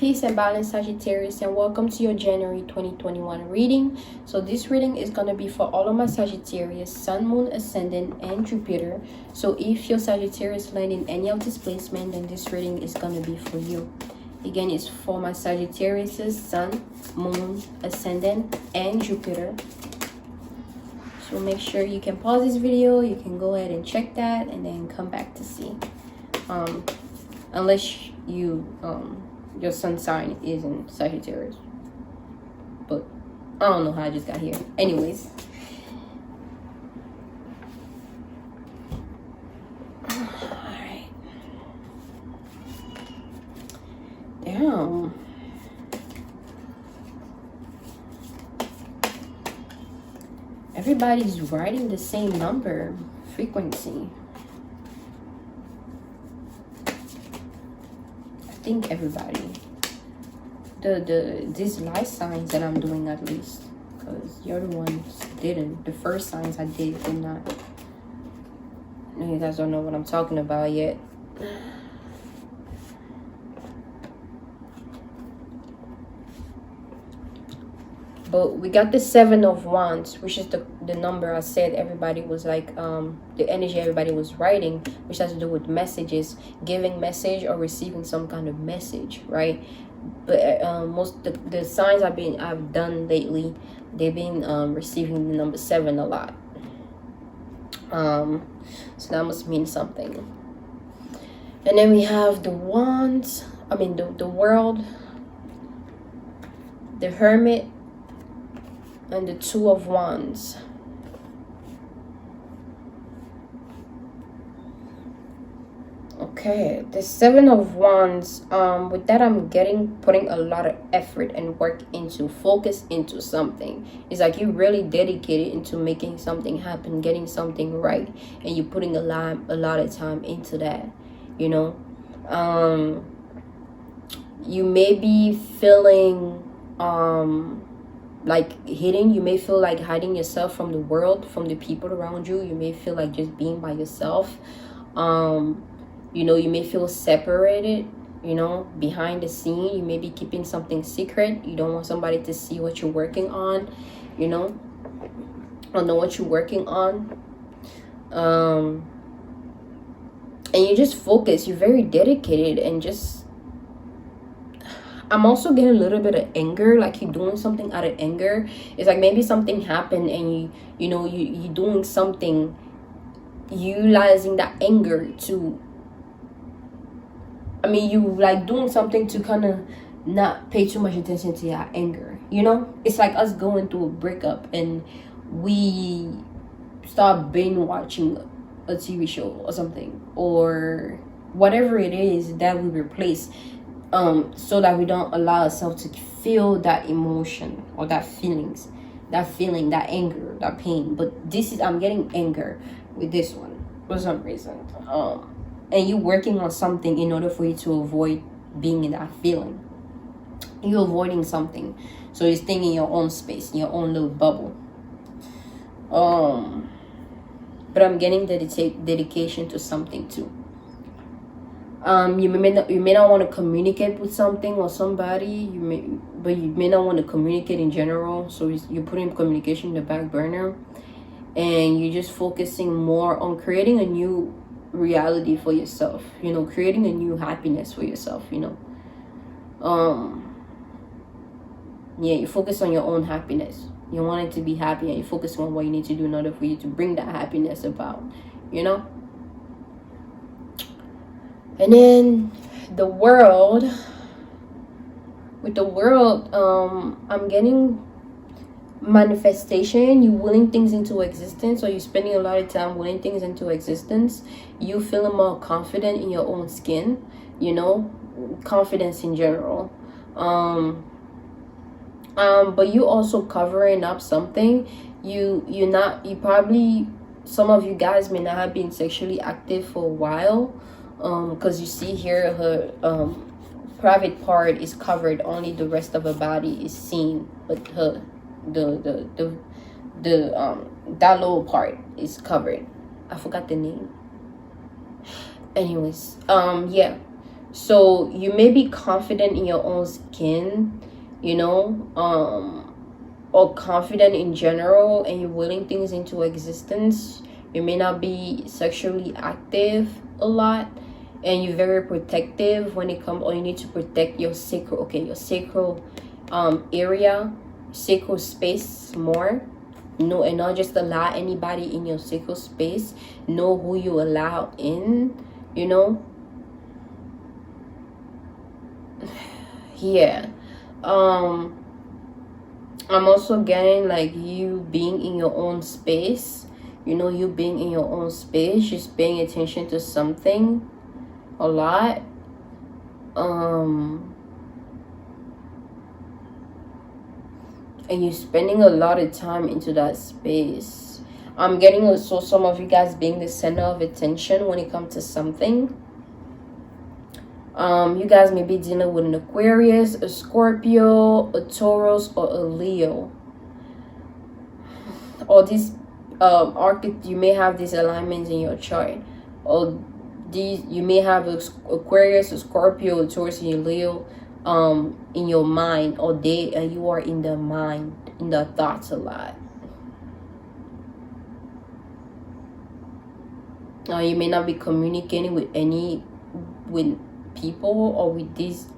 Peace and balance, Sagittarius, and welcome to your January 2021 reading. So this reading is going to be for all of my Sagittarius, Sun, Moon, Ascendant, and Jupiter. So if your Sagittarius land in any of this placement, then this reading is going to be for you. Again, it's for my Sagittarius, Sun, Moon, Ascendant, and Jupiter. So make sure you can pause this video. You can go ahead and check that and then come back to see. Unless you your sun sign is in Sagittarius, but I don't know how I just got here. Anyways, all right. Damn. Everybody's writing the same number, frequency. I think everybody, these light signs that I'm doing, at least, because the other ones didn't. The first signs I did not. You guys don't know what I'm talking about yet. But we got the 7 of Wands, which is the number I said everybody was like, the energy everybody was writing, which has to do with messages, giving message or receiving some kind of message, right? But most the signs I've done lately, they've been receiving the number 7 a lot. So that must mean something. And then we have the Wands, the World, the Hermit, and the 2 of Wands. Okay, the 7 of Wands, with that I'm putting a lot of effort and work into, focus into something. It's like you really dedicated into making something happen, getting something right, and you're putting a lot of time into that, you know. You may be feeling like you may feel like hiding yourself from the world, from the people around you. You may feel like just being by yourself. You know, you may feel separated, you know, behind the scene. You may be keeping something secret. You don't want somebody to see what you're working on, you know, or know what you're working on. And you just focus. You're very dedicated, and just, I'm also getting a little bit of anger, like you're doing something out of anger. It's like maybe something happened and you're doing something, utilizing that anger to, you like doing something to kind of not pay too much attention to your anger, you know? It's like us going through a breakup and we start binge watching a TV show or something, or whatever it is that we replace, so that we don't allow ourselves to feel that emotion or that feeling, that anger, that pain. But I'm getting anger with this one for some reason. And you're working on something in order for you to avoid being in that feeling. You're avoiding something, so you're staying in your own space, in your own little bubble. But I'm getting dedication to something too. You may not want to communicate with something or somebody. But you may not want to communicate in general. So you're putting communication in the back burner, and you're just focusing more on creating a new reality for yourself. You know, creating a new happiness for yourself. You know, yeah, you focus on your own happiness. You want it to be happy, and you focus on what you need to do in order for you to bring that happiness about. You know. And then the World, with the World, I'm getting manifestation. You willing things into existence, or you're spending a lot of time willing things into existence. You feeling more confident in your own skin, you know, confidence in general. But you also covering up something. You probably, some of you guys may not have been sexually active for a while. Because you see here, her private part is covered, only the rest of her body is seen, but her that lower part is covered. I forgot the name. Anyways, yeah, So you may be confident in your own skin, you know, or confident in general, and you're willing things into existence. You may not be sexually active a lot, and you're very protective when it comes, or you need to protect your sacral, okay, your sacral area, sacral space more. No, and not just allow anybody in your sacral space. Know who you allow in, you know. Yeah. I'm also getting like you being in your own space, you know, you being in your own space, just paying attention to something a lot. And you're spending a lot of time into that space. I'm getting also some of you guys being the center of attention when it comes to something. You guys may be dealing with an Aquarius, a Scorpio, a Taurus, or a Leo. Or these you may have these alignments in your chart. Or these, you may have a Aquarius, a Scorpio, a Taurus, and a Leo in your mind, or you are in the mind, in the thoughts a lot. You may not be communicating with people, or with these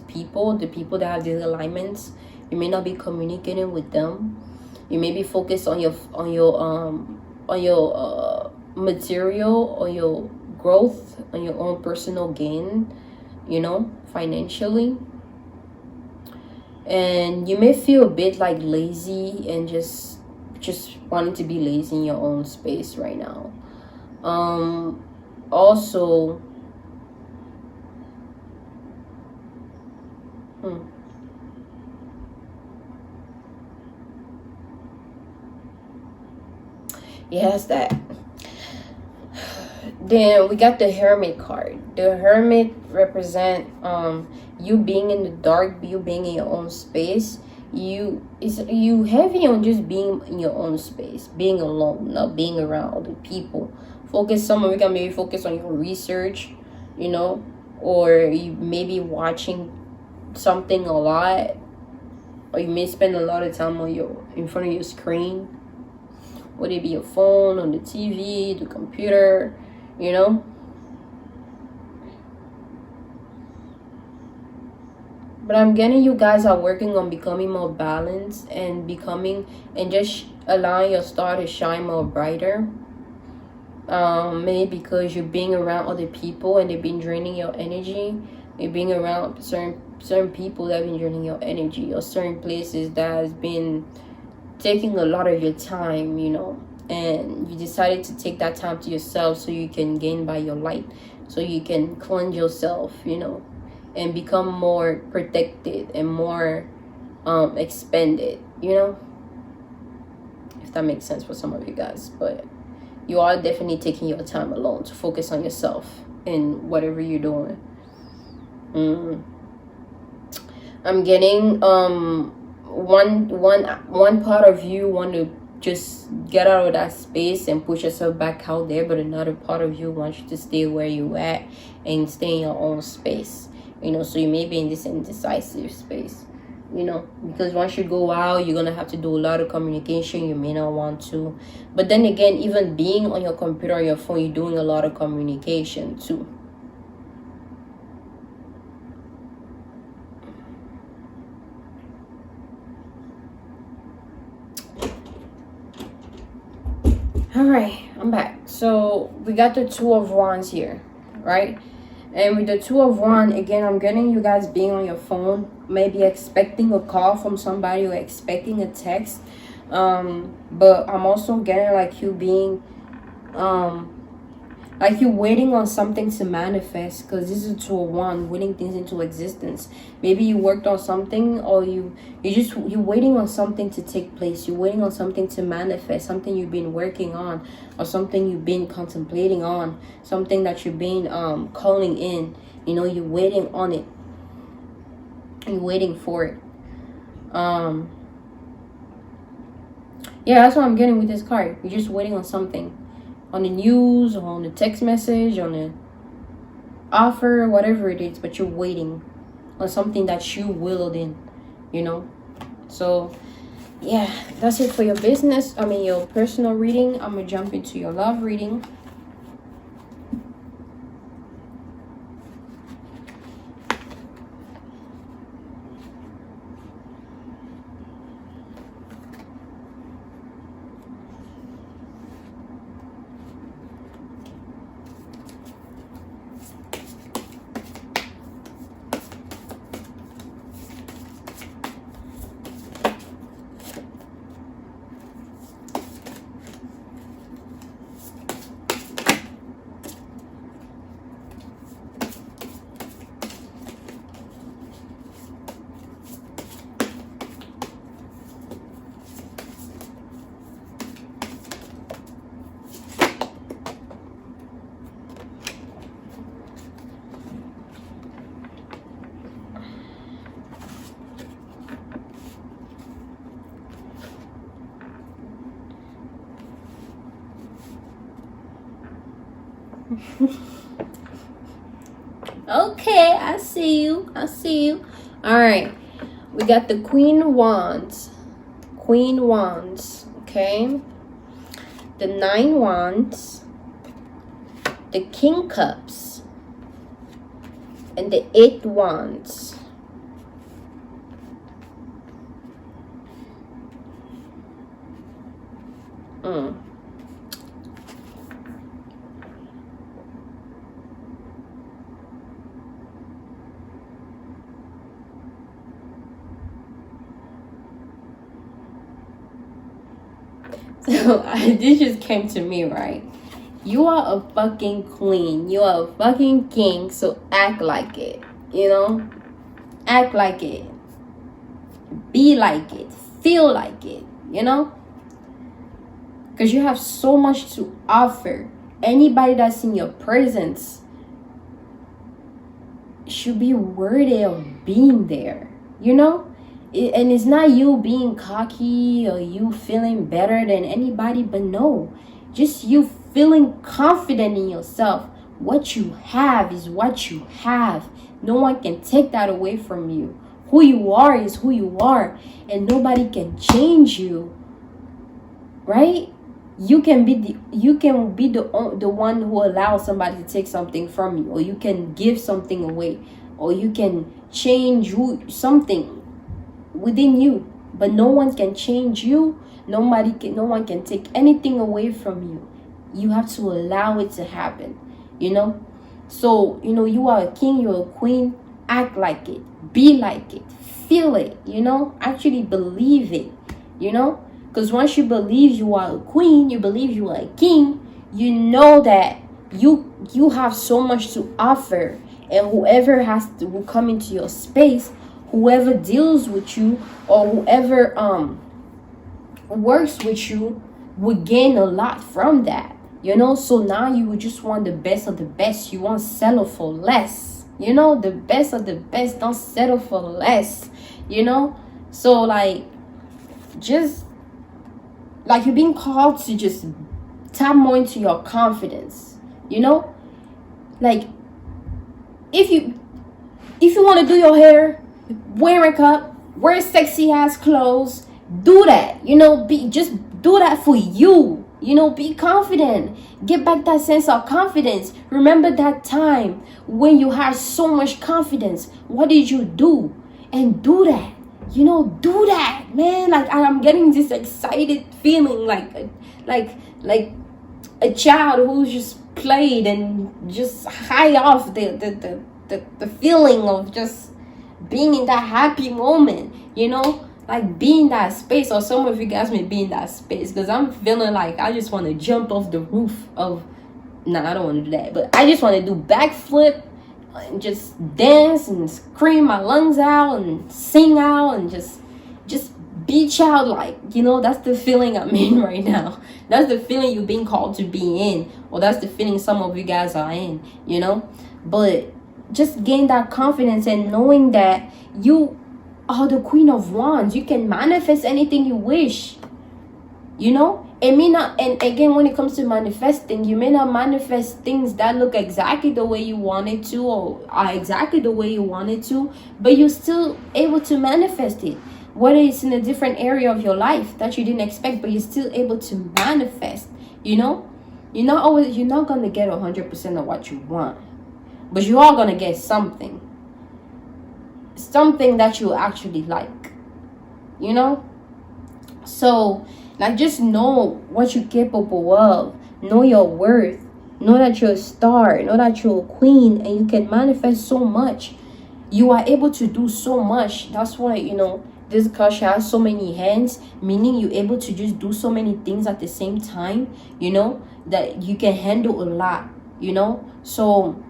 people, the people that have these alignments. You may not be communicating with them. You may be focused on your material, or your growth, on your own personal gain, you know, financially. And you may feel a bit like lazy, and just wanting to be lazy in your own space right now. Also, yes, that. Then we got the Hermit card. The Hermit represent you being in the dark, you being in your own space. You heavy on just being in your own space, being alone, not being around other people. Some of you can maybe focus on your research, you know, or you may be watching something a lot, or you may spend a lot of time in front of your screen, whether it be your phone, on the TV, the computer, you know. But I'm getting you guys are working on becoming more balanced, and just allowing your star to shine more brighter. Maybe because you're being around other people and they've been draining your energy. You're being around certain people that have been draining your energy, or certain places that has been taking a lot of your time, you know. And you decided to take that time to yourself, so you can gain by your light, so you can cleanse yourself, you know, and become more protected and more expanded, you know, if that makes sense for some of you guys. But you are definitely taking your time alone to focus on yourself in whatever you're doing. I'm getting one part of you want to just get out of that space and push yourself back out there, but another part of you wants you to stay where you at and stay in your own space, you know. So you may be in this indecisive space, you know, because once you go out, you're gonna have to do a lot of communication. You may not want to, but then again, even being on your computer or your phone, you're doing a lot of communication too. All right, I'm back. So we got the Two of Wands here, right? And with the Two of Wands, again, I'm getting you guys being on your phone, maybe expecting a call from somebody or expecting a text. But I'm also getting like you being, like you're waiting on something to manifest, because this is Two of Wands, waiting things into existence. Maybe you worked on something, or you're waiting on something to take place. You're waiting on something to manifest, something you've been working on, or something you've been contemplating on, something that you've been calling in. You know, you're waiting on it. You're waiting for it. Yeah, that's what I'm getting with this card. You're just waiting on something. On the news, or on the text message, on offer, whatever it is, but you're waiting on something that you willed in, you know. So yeah, that's it for your business, I mean your personal reading. I'm gonna jump into your love reading. Okay, I see you. I see you. All right. We got the Queen Wands. Queen Wands. Okay. The 9 Wands. The King Cups. And the 8 Wands. So this just came to me, right? You are a fucking queen. You are a fucking king. So act like it. You know? Act like it. Be like it. Feel like it. You know? Because you have so much to offer. Anybody that's in your presence should be worthy of being there. You know? And it's not you being cocky or you feeling better than anybody, but no, just you feeling confident in yourself. What you have is what you have. No one can take that away from you. Who you are is who you are, and nobody can change you, right? You can be the one who allows somebody to take something from you, or you can give something away, or you can change something within you, but no one can change you. No one can take anything away from you. You have to allow it to happen, you know. So, you know, you are a king, you're a queen. Act like it, be like it, feel it, you know. Actually believe it, you know, because once you believe you are a queen, you believe you are a king, you know that you have so much to offer, and whoever will come into your space, whoever deals with you, or whoever works with you, would gain a lot from that, you know. So now you would just want the best of the best. You won't settle for less, you know. The best of the best. Don't settle for less, you know. So like, just like you're being called to just tap more into your confidence, you know. Like if you want to do your hair, wear makeup, wear sexy ass clothes, do that, you know. Just do that for you, you know. Be confident, get back that sense of confidence. Remember that time when you had so much confidence. What did you do? And do that, you know. Do that, man. Like, I'm getting this excited feeling, like a child who's just played and just high off the feeling of just being in that happy moment, you know. Like, be in that space. Or some of you guys may be in that space, because I'm feeling like I just want to jump off the roof of, I don't want to do that, but I just want to do backflip and just dance and scream my lungs out and sing out and just be childlike, you know. That's the feeling I'm in right now. That's the feeling you're being called to be in, or that's the feeling some of you guys are in, you know. But just gain that confidence and knowing that you are the Queen of Wands. You can manifest anything you wish, you know. it may not, and again, when it comes to manifesting, you may not manifest things that look exactly the way you want it to, or are exactly the way you want it to, but you're still able to manifest it, whether it's in a different area of your life that you didn't expect, but you're still able to manifest. You know, you're not gonna get 100% of what you want, but you are gonna get something that you actually like, you know. So like, just know what you're capable of, know your worth, know that you're a star, know that you're a queen, and you can manifest so much. You are able to do so much. That's why, you know, this card has so many hands, meaning you're able to just do so many things at the same time, you know, that you can handle a lot, you know. So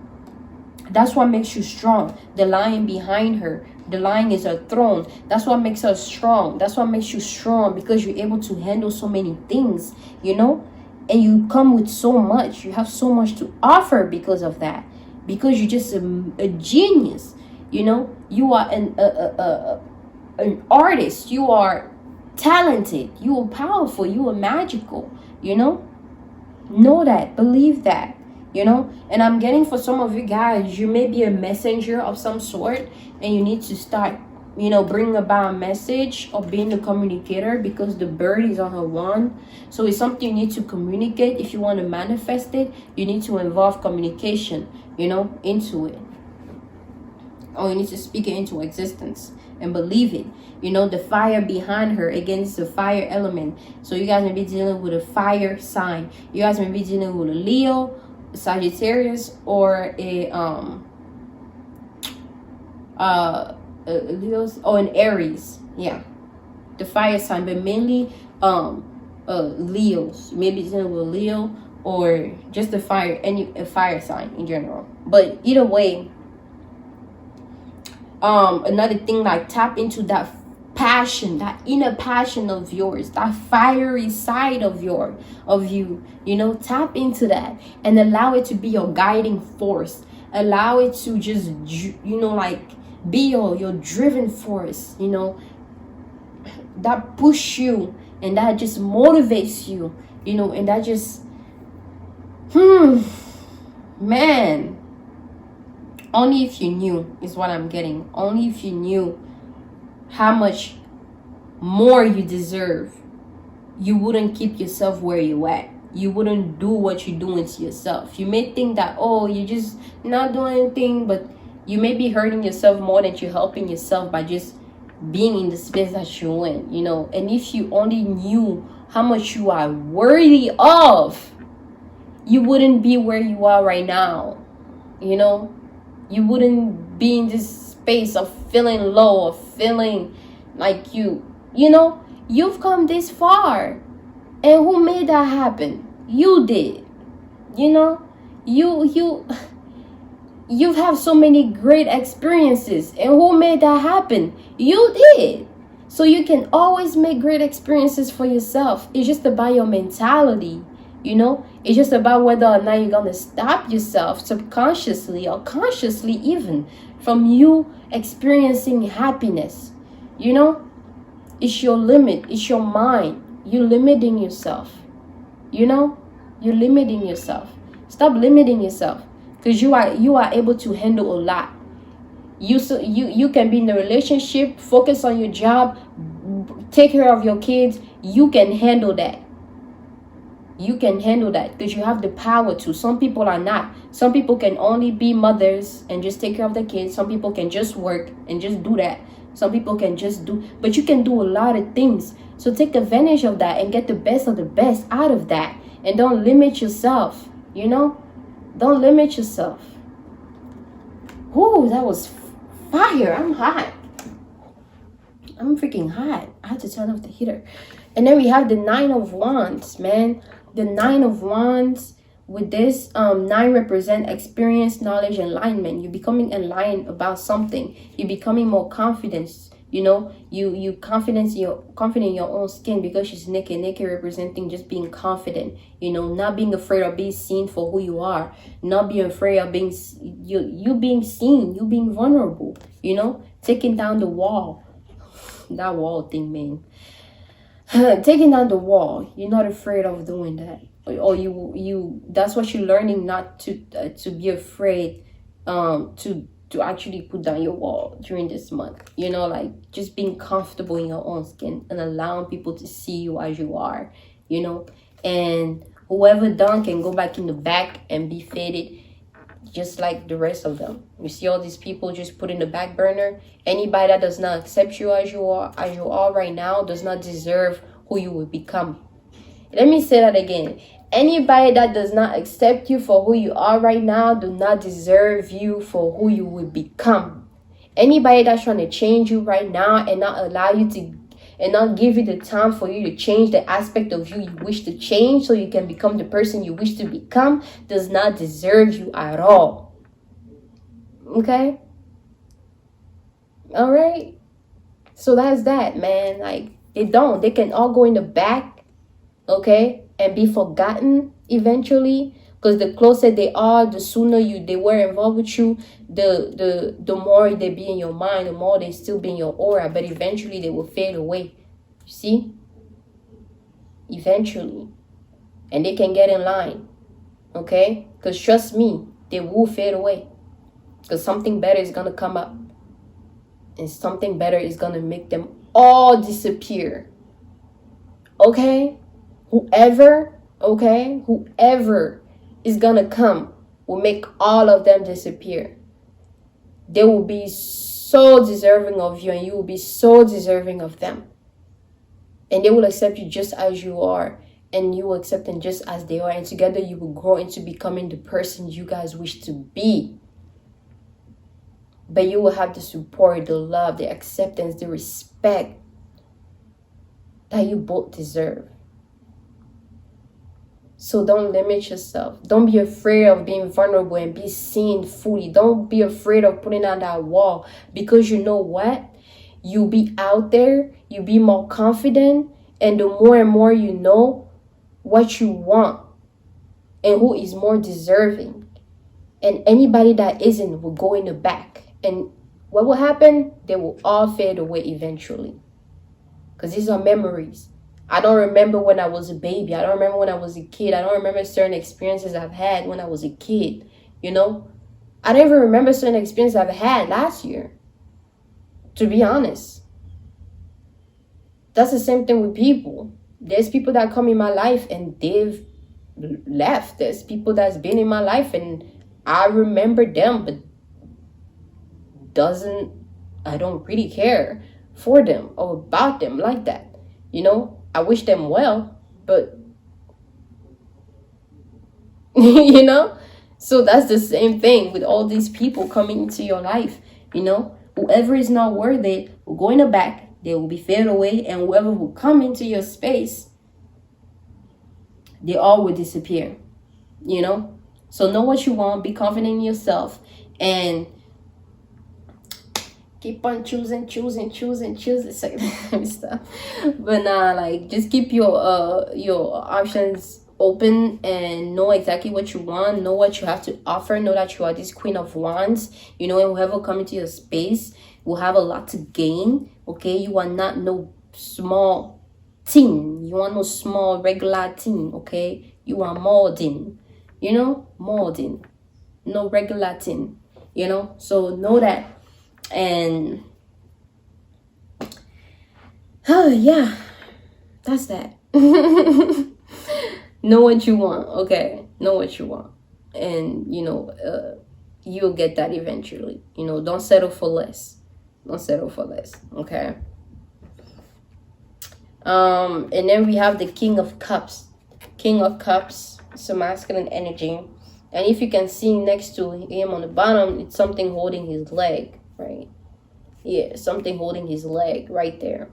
that's what makes you strong. The lion behind her, the lion is her throne. That's what makes her strong. That's what makes you strong, because you're able to handle so many things, you know. And you come with so much. You have so much to offer because of that. Because you're just a genius, you know. You are an artist. You are talented. You are powerful. You are magical, you know. Know that. Believe that. You know, and I'm getting, for some of you guys, you may be a messenger of some sort, and you need to start, you know, bringing about a message or being the communicator, because the bird is on her wand. So it's something you need to communicate. If you want to manifest it, you need to involve communication, you know, into it. Or you need to speak it into existence and believe it. You know, the fire behind her, against the fire element. So you guys may be dealing with a fire sign. You guys may be dealing with a Leo, Sagittarius, or a Leo's, or an Aries. Yeah, the fire sign, but mainly Leos. Maybe dealing with Leo, or just a fire sign in general. But either way, another thing, like, tap into that passion, that inner passion of yours, that fiery side of you, you know. Tap into that and allow it to be your guiding force. Allow it to just, you know, like, be your driven force, you know, that push you, and that just motivates you, you know. And that just man, only if you knew, is what I'm getting. Only if you knew how much more you deserve, you wouldn't keep yourself where you at. You wouldn't do what you're doing to yourself. You may think that, oh, you're just not doing anything, but you may be hurting yourself more than you're helping yourself by just being in the space that you're in, you know. And if you only knew how much you are worthy of, you wouldn't be where you are right now, you know. You wouldn't be in this space of feeling low, or feeling like you know, you've come this far. And who made that happen? You did. You know, you've had so many great experiences. And who made that happen? You did. So you can always make great experiences for yourself. It's just about your mentality, you know. It's just about whether or not you're going to stop yourself subconsciously or consciously even from you experiencing happiness, you know. It's your limit. It's your mind. You're limiting yourself, you know. You're limiting yourself. Stop limiting yourself, because you are able to handle a lot. You can be in a relationship, focus on your job, take care of your kids. You can handle that. You can handle that because you have the power to. Some people are not. Some people can only be mothers and just take care of their kids. Some people can just work and just do that. Some people can just do, but you can do a lot of things. So take advantage of that and get the best of the best out of that. And don't limit yourself, you know. Don't limit yourself. Whoa, that was fire. I'm hot. I'm freaking hot. I had to turn off the heater. And then we have the Nine of Wands, man. The Nine of Wands, with this, 9 represent experience, knowledge, enlightenment. You're becoming enlightened about something. You're becoming more confident. You know, you confident in your own skin, because she's naked. Naked representing just being confident. You know, not being afraid of being seen for who you are. Not being afraid of being you being seen. You being vulnerable. You know, taking down the wall. That wall thing, man. Taking down the wall, you're not afraid of doing that, or you that's what you're learning, not to be afraid to actually put down your wall during this month, you know, like just being comfortable in your own skin and allowing people to see you as you are, you know. And whoever done can go back in the back and be faded just like the rest of them. You see all these people just put in the back burner. Anybody that does not accept you as you are right now, does not deserve who you will become. Let me say that again. Anybody that does not accept you for who you are right now do not deserve you for who you will become. Anybody that's trying to change you right now and not allow you to, and not give you the time for you to change the aspect of you wish to change so you can become the person you wish to become, does not deserve you at all. Okay? All right? So that's that, man. Like, they can all go in the back, okay, and be forgotten eventually. Because the closer they are, the sooner they were involved with you, the more they be in your mind, the more they still be in your aura. But eventually they will fade away. You see? Eventually. And they can get in line. Okay? Because trust me, they will fade away. Because something better is going to come up. And something better is going to make them all disappear. Okay? Whoever is gonna come will make all of them disappear. They will be so deserving of you, and you will be so deserving of them. And they will accept you just as you are, and you will accept them just as they are, and together you will grow into becoming the person you guys wish to be. But you will have the support, the love, the acceptance, the respect that you both deserve. So don't limit yourself. Don't be afraid of being vulnerable and be seen fully. Don't be afraid of putting on that wall. Because you know what? You'll be out there. You'll be more confident. And the more and more you know what you want and who is more deserving. And anybody that isn't will go in the back. And what will happen? They will all fade away eventually. Because these are memories. I don't remember when I was a baby. I don't remember when I was a kid. I don't remember certain experiences I've had when I was a kid. You know? I don't even remember certain experiences I've had last year. To be honest. That's the same thing with people. There's people that come in my life and they've left. There's people that's been in my life and I remember them, but I don't really care for them or about them like that. You know? I wish them well, but you know, so that's the same thing with all these people coming into your life. You know, whoever is not worth it will go in the back, they will be faded away, and whoever will come into your space, they all will disappear. You know, so know what you want, be confident in yourself, and keep on choosing stuff. But like, just keep your options open and know exactly what you want, know what you have to offer, know that you are this Queen of Wands, you know, and whoever come into your space will have a lot to gain. Okay, you are not no small teen, you are no small regular teen. Okay, you are more than, you know, more than no regular teen, you know. So know that. And yeah, that's that. Know what you want. Okay, know what you want, and you know, you'll get that eventually. You know, don't settle for less. Okay. And then we have the King of Cups. It's a masculine energy, and if you can see next to him on the bottom, it's something holding his leg. Right, yeah, something holding his leg right there.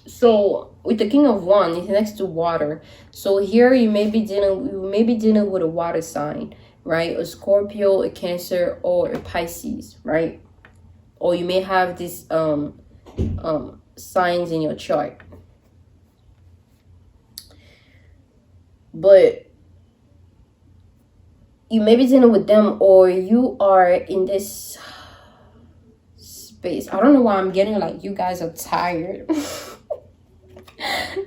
So with the King of Wands, it's next to water. So here you may be dealing with a water sign, right? A Scorpio, a Cancer, or a Pisces, right? Or you may have these signs in your chart. But you may be dealing with them, or you are in this space. I don't know why I'm getting like you guys are tired.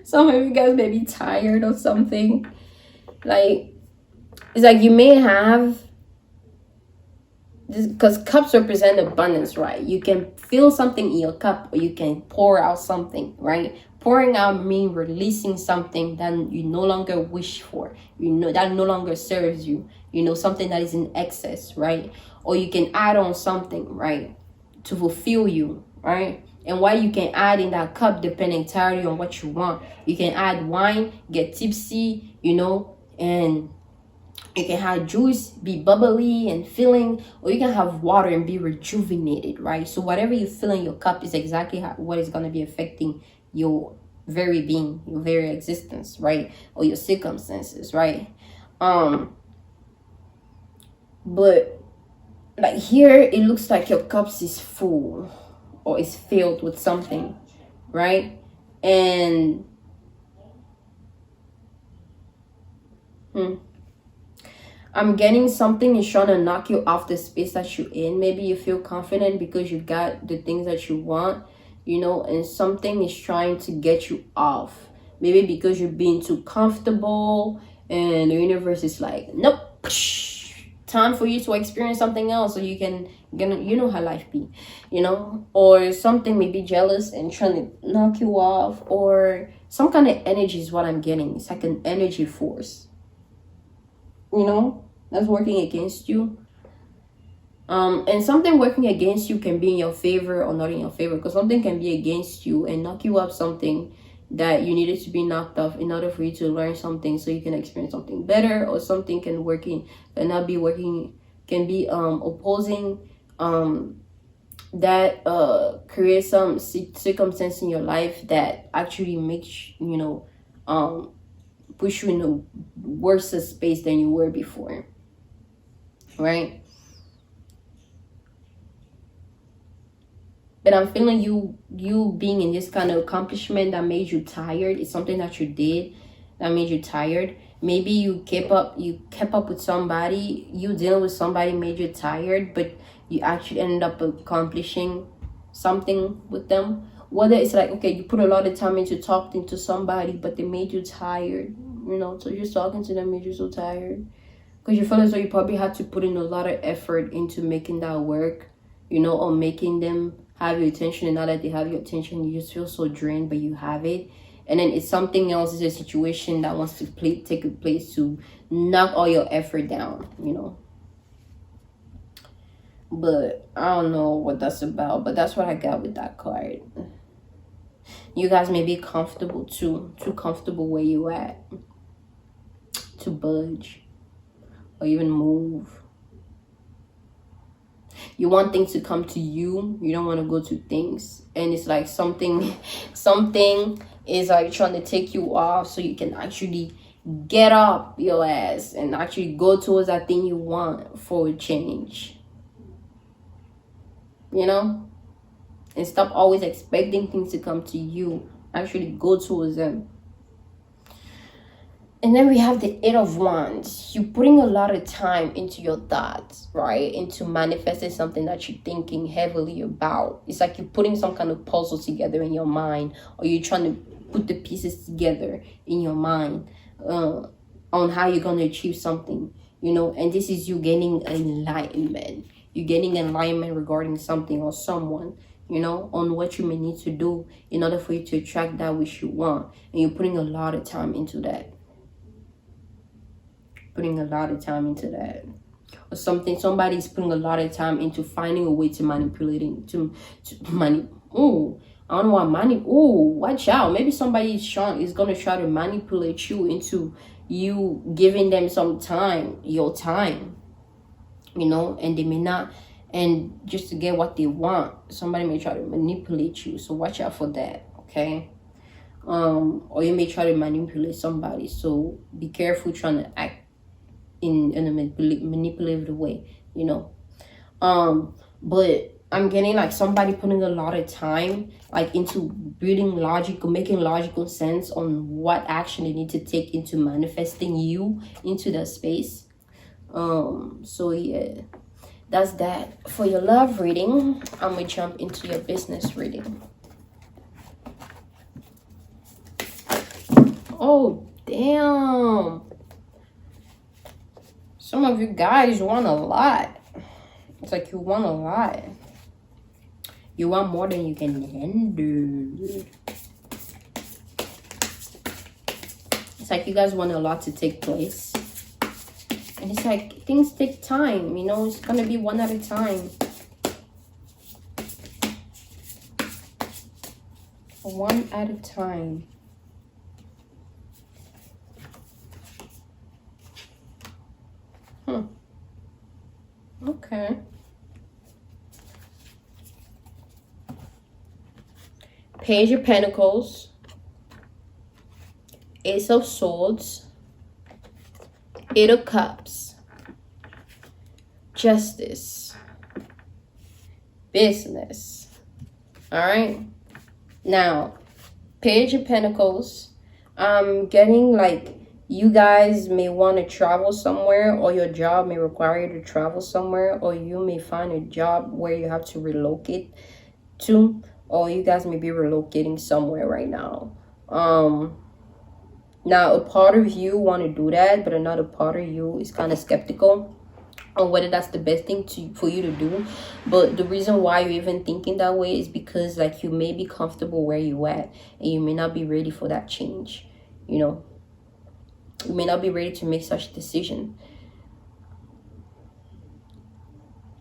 Some of you guys may be tired or something. Like, it's like you may have this, because cups represent abundance, right? You can fill something in your cup, or you can pour out something, right? Pouring out means releasing something that you no longer wish for, that no longer serves you, something that is in excess, right? Or you can add on something, right, to fulfill you, right? And what you can add in that cup depending entirely on what you want. You can add wine, get tipsy, and you can have juice, be bubbly and filling, or you can have water and be rejuvenated, right? So whatever you fill in your cup is exactly what is going to be affecting your very being, your very existence, right? Or your circumstances, right? But like here, it looks like your cups is full or is filled with something, right? And I'm getting something is trying to knock you off the space that you're in. Maybe you feel confident because you got the things that you want, and something is trying to get you off. Maybe because you're being too comfortable and the universe is like, nope, time for you to experience something else so you can, how life be, or something may be jealous and trying to knock you off, or some kind of energy is what I'm getting. It's like an energy force, that's working against you. And something working against you can be in your favor or not in your favor, because something can be against you and knock you up something that you needed to be knocked off in order for you to learn something so you can experience something better, or something can not be working, can be opposing that create some circumstance in your life that actually makes push you in a worse space than you were before, right? But I'm feeling you being in this kind of accomplishment that made you tired. It's something that you did that made you tired. Maybe you kept up with somebody, you dealing with somebody made you tired, but you actually ended up accomplishing something with them. Whether it's like, okay, you put a lot of time into talking to somebody, but they made you tired, so just talking to them made you so tired. Because you feel as though you probably had to put in a lot of effort into making that work, or making them have your attention, and now that they have your attention, you just feel so drained, but you have it. And then it's something else, it's a situation that wants to take a place to knock all your effort down, But I don't know what that's about, but that's what I got with that card. You guys may be comfortable too comfortable where you at to budge or even move. You want things to come to you. You don't want to go to things. And it's like something is like trying to take you off so you can actually get up your ass and actually go towards that thing you want for a change. And stop always expecting things to come to you. Actually go towards them. And then we have the Eight of Wands. You're putting a lot of time into your thoughts, right? Into manifesting something that you're thinking heavily about. It's like you're putting some kind of puzzle together in your mind, or you're trying to put the pieces together in your mind on how you're going to achieve something, And this is you gaining enlightenment. You're getting enlightenment regarding something or someone, on what you may need to do in order for you to attract that which you want. And you're putting a lot of time into that. Or somebody's putting a lot of time into finding a way to manipulating, I don't know what watch out. Maybe somebody is going to try to manipulate you into you giving them some time, your time, and they may not, and just to get what they want, somebody may try to manipulate you. So watch out for that, okay? Or you may try to manipulate somebody. So be careful trying to act in a manipulative way, but I'm getting like somebody putting a lot of time like into making logical sense on what action they need to take into manifesting you into that space. So yeah, that's that for your love reading. I'm gonna jump into your business reading. Oh, damn. Some of you guys want a lot. It's like you want a lot. You want more than you can handle. It's like you guys want a lot to take place. And it's like things take time, you know, it's gonna be one at a time. One at a time. Okay. Page of Pentacles. Ace of Swords. Eight of Cups. Justice. Business. Alright. Now, Page of Pentacles. I'm getting like you guys may want to travel somewhere, or your job may require you to travel somewhere, or you may find a job where you have to relocate to, or you guys may be relocating somewhere right now. Now, a part of you want to do that, but another part of you is kind of skeptical on whether that's the best thing for you to do. But the reason why you're even thinking that way is because like you may be comfortable where you at, and you may not be ready for that change. You know, you may not be ready to make such a decision.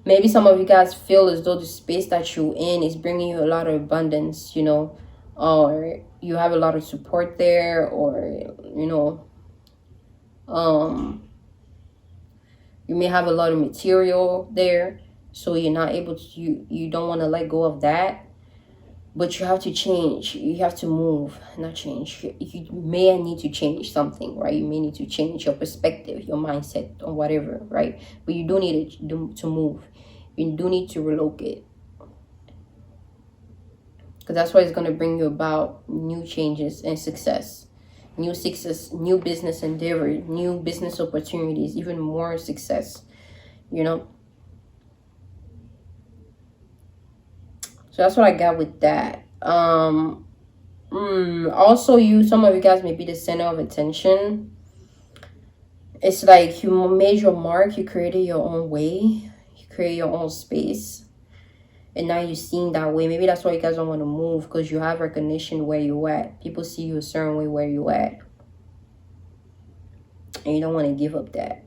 Maybe some of you guys feel as though the space that you're in is bringing you a lot of abundance, you know, or you have a lot of support there, or, you know, you may have a lot of material there, so you're not able to, you don't want to let go of that. But you have to change. You have to move, not change. You may need to change something, right? You may need to change your perspective, your mindset, or whatever, right? But you do need to move. You do need to relocate. Because that's what is going to bring you about new changes and success. New success, new business endeavor, new business opportunities, even more success, you know? So that's what I got with that. Also, some of you guys may be the center of attention. It's like you made your mark, you created your own way, you create your own space, and now you're seen that way. Maybe that's why you guys don't want to move, because you have recognition where you at. People see you a certain way where you at, and you don't want to give up that.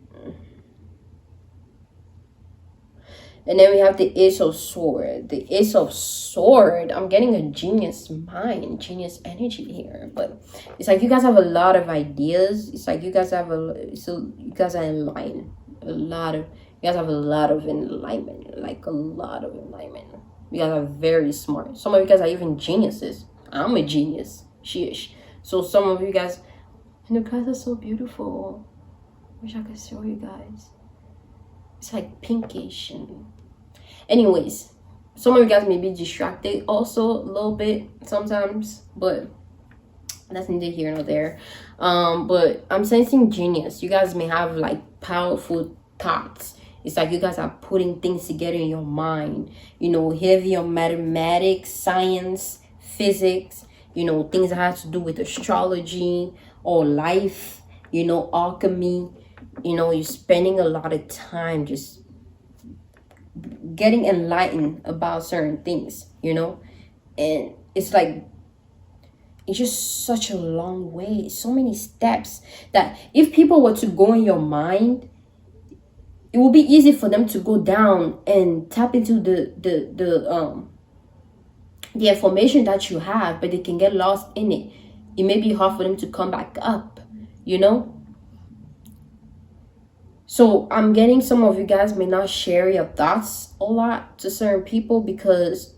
And then we have the Ace of Sword. The Ace of Sword, I'm getting a genius mind, genius energy here. But it's like you guys have a lot of ideas. It's like you guys have you guys are in line. You guys have a lot of enlightenment. Like a lot of enlightenment. You guys are very smart. Some of you guys are even geniuses. I'm a genius. Sheesh. So some of you guys, and the guys are so beautiful. Wish I could show you guys. It's like pinkish. And anyways, some of you guys may be distracted also a little bit sometimes, but that's neither here nor there. But I'm sensing genius. You guys may have like powerful thoughts. It's like you guys are putting things together in your mind, you know, heavy on mathematics, science, physics, you know, things that have to do with astrology or life, you know, alchemy. You know, you're spending a lot of time just getting enlightened about certain things, you know. And it's like, it's just such a long way, so many steps, that if people were to go in your mind, it will be easy for them to go down and tap into the information that you have, but they can get lost in it. It may be hard for them to come back up, you know. So I'm getting some of you guys may not share your thoughts a lot to certain people, because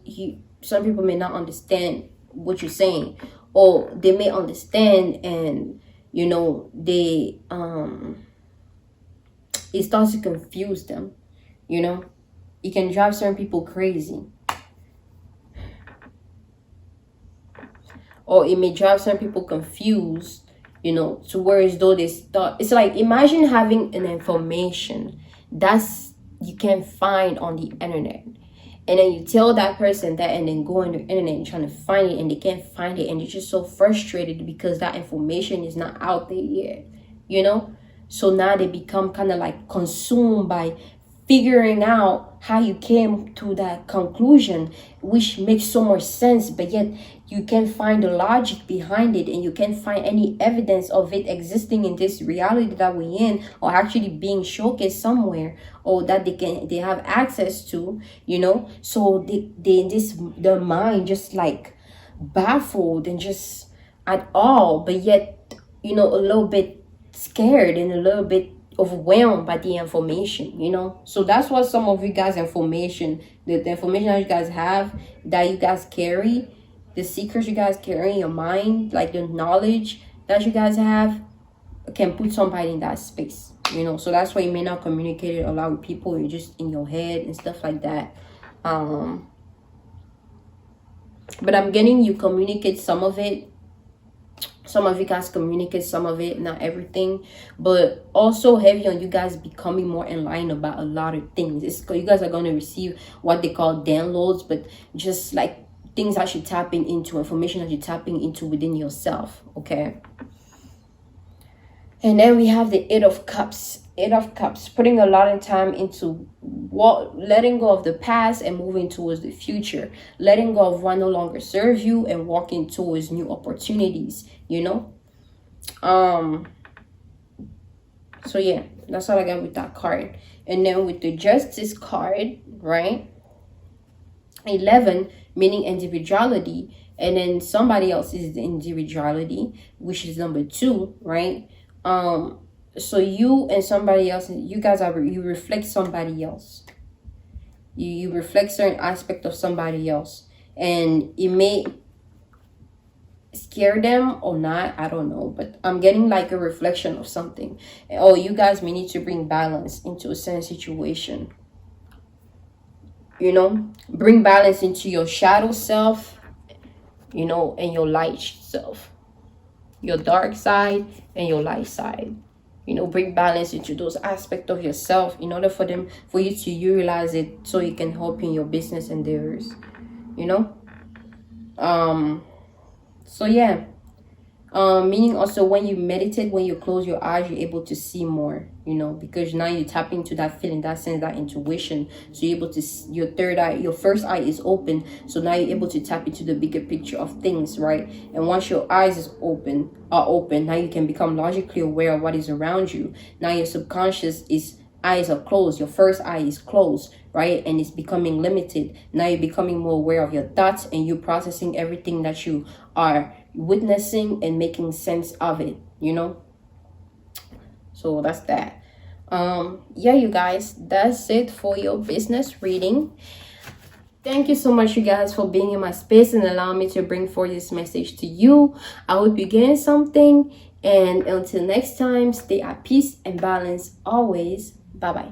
some people may not understand what you're saying, or they may understand, and you know, they it starts to confuse them, you know. It can drive certain people crazy, or it may drive certain people confused, you know, to where as though they start. It's like, imagine having an information that's you can't find on the internet. And then you tell that person that, and then go on the internet and trying to find it, and they can't find it, and they're just so frustrated because that information is not out there yet, you know. So now they become kind of like consumed by figuring out how you came to that conclusion, which makes so much sense, but yet you can't find the logic behind it, and you can't find any evidence of it existing in this reality that we're in, or actually being showcased somewhere, or that they have access to, you know. So their mind just like baffled and just at all, but yet, you know, a little bit scared and a little bit overwhelmed by the information, you know. So that's what some of you guys information, the information that you guys have, that you guys carry, the secrets you guys carry in your mind, like the knowledge that you guys have, can put somebody in that space, you know. So that's why you may not communicate it a lot with people. You're just in your head and stuff like that. But I'm getting you communicate some of it. Some of you guys communicate some of it, not everything, but also heavy on you guys becoming more enlightened about a lot of things. You guys are going to receive what they call downloads, but just like things that you're tapping into, information that you're tapping into within yourself, okay? And then we have the Eight of Cups. Eight of Cups, putting a lot of time into letting go of the past and moving towards the future. Letting go of what no longer serves you and walking towards new opportunities, you know. So yeah, that's all I got with that card. And then with the Justice card, right? 11, meaning individuality. And then somebody else is the individuality, which is number 2, right? So you and somebody else, you guys you reflect somebody else. You reflect certain aspect of somebody else, and it may scare them or not, I don't know, but I'm getting like a reflection of something. Oh, you guys may need to bring balance into a certain situation, you know. Bring balance into your shadow self, you know, and your light self, your dark side and your light side. You know, bring balance into those aspects of yourself in order for you to utilize it, so you can help in your business endeavors, you know. So yeah, meaning also when you meditate, when you close your eyes, you're able to see more, you know, because now you tap into that feeling, that sense, that intuition. So you're able to see, your third eye, your first eye is open, so now you're able to tap into the bigger picture of things, right? And once your eyes are open, now you can become logically aware of what is around you. Now your subconscious eyes are closed, your first eye is closed, right? And it's becoming limited. Now you're becoming more aware of your thoughts, and you're processing everything that you are witnessing and making sense of it, you know. So that's that. Yeah, you guys, that's it for your business reading. Thank you so much, you guys, for being in my space and allowing me to bring forth this message to you. I hope you gain something, and until next time, stay at peace and balance always. Bye bye.